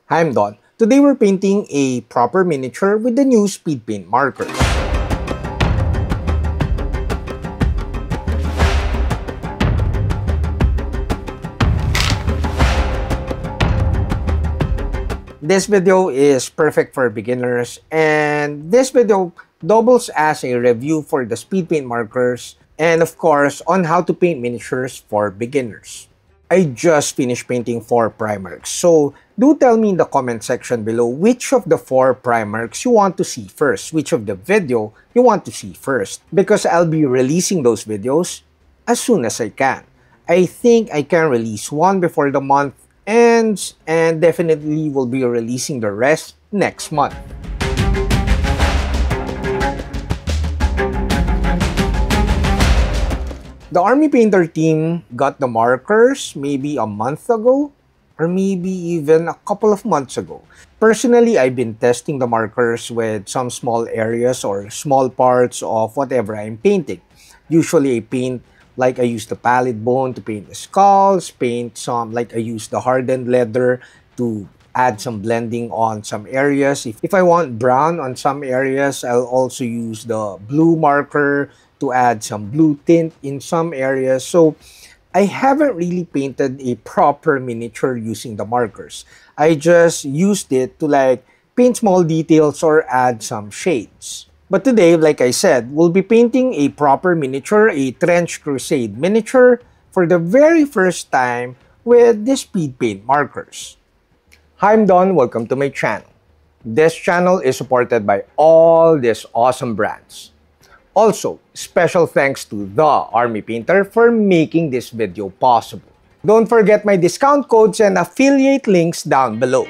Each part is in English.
I'm Don. Today we're painting a proper miniature with the new speed paint markers. This video is perfect for beginners, and this video doubles as a review for the speed paint markers and of course on how to paint miniatures for beginners. I just finished painting 4 Primarchs, so do tell me in the comment section below which of the 4 Primarchs you want to see first, which of the video you want to see first, because I'll be releasing those videos as soon as I can. I think I can release one before the month ends, and definitely will be releasing the rest next month. The Army Painter team got the markers maybe a month ago, or maybe even a couple of months ago. Personally, I've been testing the markers with some small areas or small parts of whatever I'm painting. Usually I paint like I use the palette bone to paint the skulls, I use the hardened leather to add some blending on some areas. If I want brown on some areas, I'll also use the blue marker to add some blue tint in some areas. So I haven't really painted a proper miniature using the markers. I just used it to paint small details or add some shades. But today, like I said, we'll be painting a proper miniature, a Trench Crusade miniature, for the very first time with the speed paint markers. Hi, I'm Don. Welcome to my channel. This channel is supported by all these awesome brands. Also, special thanks to the Army Painter for making this video possible. Don't forget my discount codes and affiliate links down below.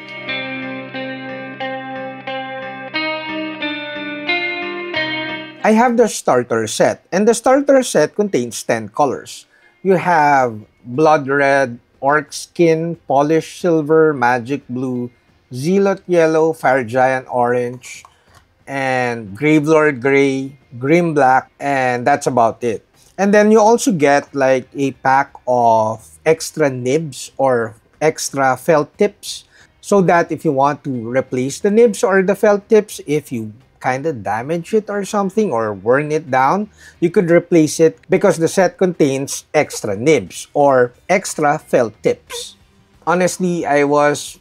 I have the starter set, and the starter set contains 10 colors. You have Blood Red, Orc Skin, Polished Silver, Magic Blue, Zealot Yellow, Fire Giant Orange, and Gravelord Gray, Grim Black, and that's about it. And then you also get a pack of extra nibs or extra felt tips, so that if you want to replace the nibs or the felt tips, if you kind of damage it or something or worn it down, you could replace it because the set contains extra nibs or extra felt tips. Honestly, I was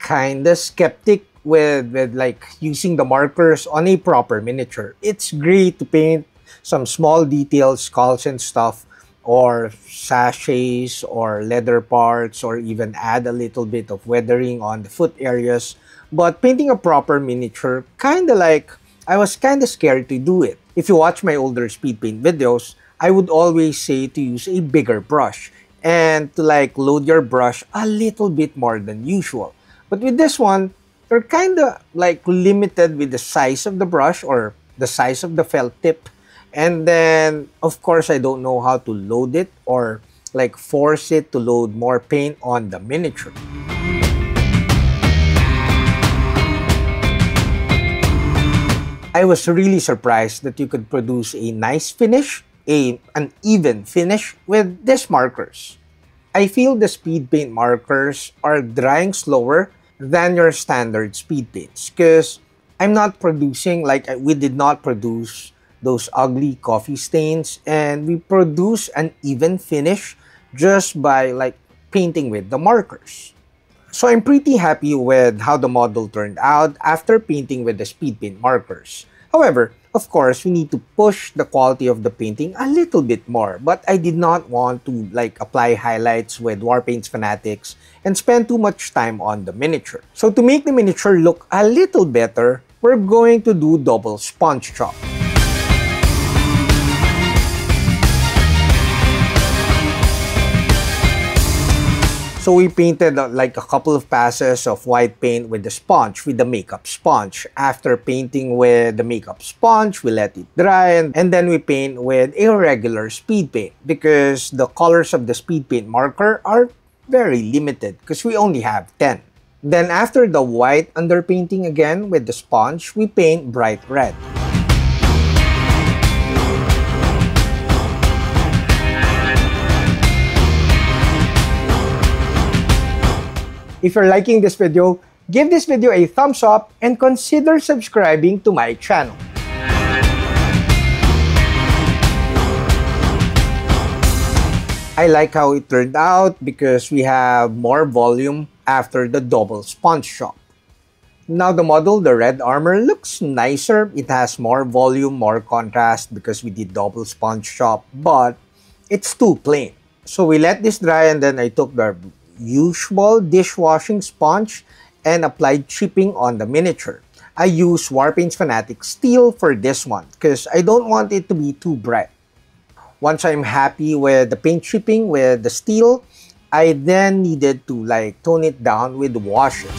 kind of skeptic with using the markers on a proper miniature. It's great to paint some small details, skulls and stuff, or sachets or leather parts, or even add a little bit of weathering on the foot areas. But painting a proper miniature, I was kind of scared to do it. If you watch my older speed paint videos, I would always say to use a bigger brush and to load your brush a little bit more than usual. But with this one, you're kind of limited with the size of the brush or the size of the felt tip. And then, of course, I don't know how to load it or force it to load more paint on the miniature. I was really surprised that you could produce a nice finish, an even finish with these markers. I feel the speed paint markers are drying slower than your standard speed paints, because I'm not producing, we did not produce those ugly coffee stains, and we produce an even finish just by painting with the markers. So I'm pretty happy with how the model turned out after painting with the speed paint markers. However, of course, we need to push the quality of the painting a little bit more, but I did not want to apply highlights with Warpaints Fanatics and spend too much time on the miniature. So to make the miniature look a little better, we're going to do double sponge chop. So we painted a couple of passes of white paint with the sponge, with the makeup sponge. After painting with the makeup sponge, we let it dry, and then we paint with a regular speed paint, because the colors of the speed paint marker are very limited because we only have 10. Then after the white underpainting again with the sponge, we paint bright red. If you're liking this video, Give this video a thumbs up and consider subscribing to my channel. I like how it turned out because we have more volume after the double sponge shop. Now the model, the red armor, looks nicer. It has more volume, more contrast because we did double sponge shop, but it's too plain. So we let this dry and then I took the usual dishwashing sponge and applied chipping on the miniature. I use Warpaint's Fanatic Steel for this one because I don't want it to be too bright. Once I'm happy with the paint chipping with the steel, I then needed to tone it down with washes.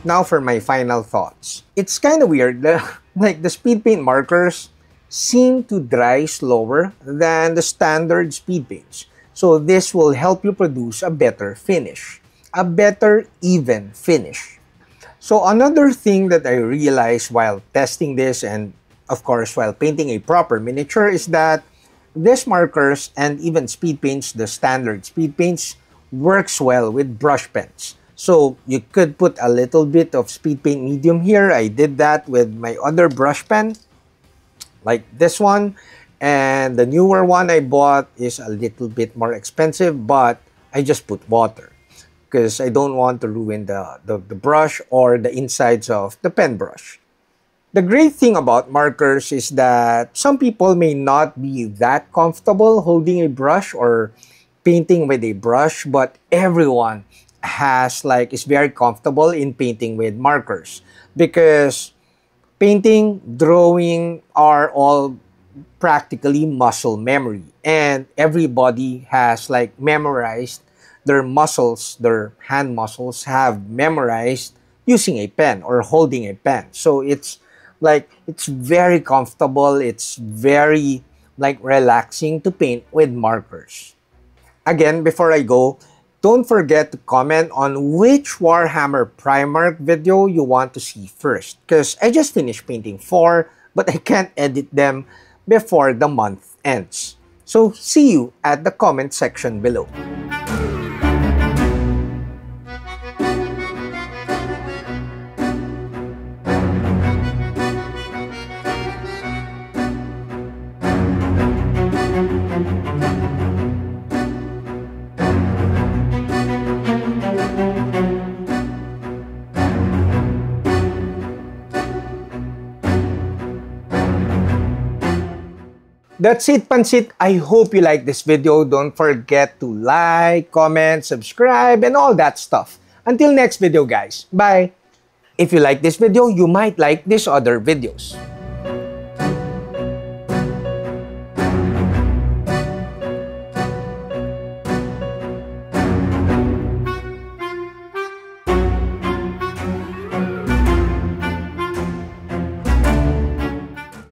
Now for my final thoughts. It's kind of weird that the speed paint markers seem to dry slower than the standard speed paints. So this will help you produce a better finish. A better, even finish. So another thing that I realized while testing this and of course while painting a proper miniature is that these markers and even speed paints, the standard speed paints, works well with brush pens. So you could put a little bit of speed paint medium here. I did that with my other brush pen, like this one. And the newer one I bought is a little bit more expensive, but I just put water because I don't want to ruin the brush or the insides of the pen brush. The great thing about markers is that some people may not be that comfortable holding a brush or painting with a brush, but everyone is very comfortable in painting with markers because painting, drawing are all practically muscle memory, and everybody has memorized their muscles, their hand muscles have memorized using a pen or holding a pen. So it's very comfortable, it's very relaxing to paint with markers. Again, before I go, don't forget to comment on which Warhammer Primarch video you want to see first because I just finished painting 4 but I can't edit them before the month ends. So see you at the comment section below. That's it, Pansit. I hope you like this video. Don't forget to like, comment, subscribe, and all that stuff. Until next video, guys. Bye! If you like this video, you might like these other videos.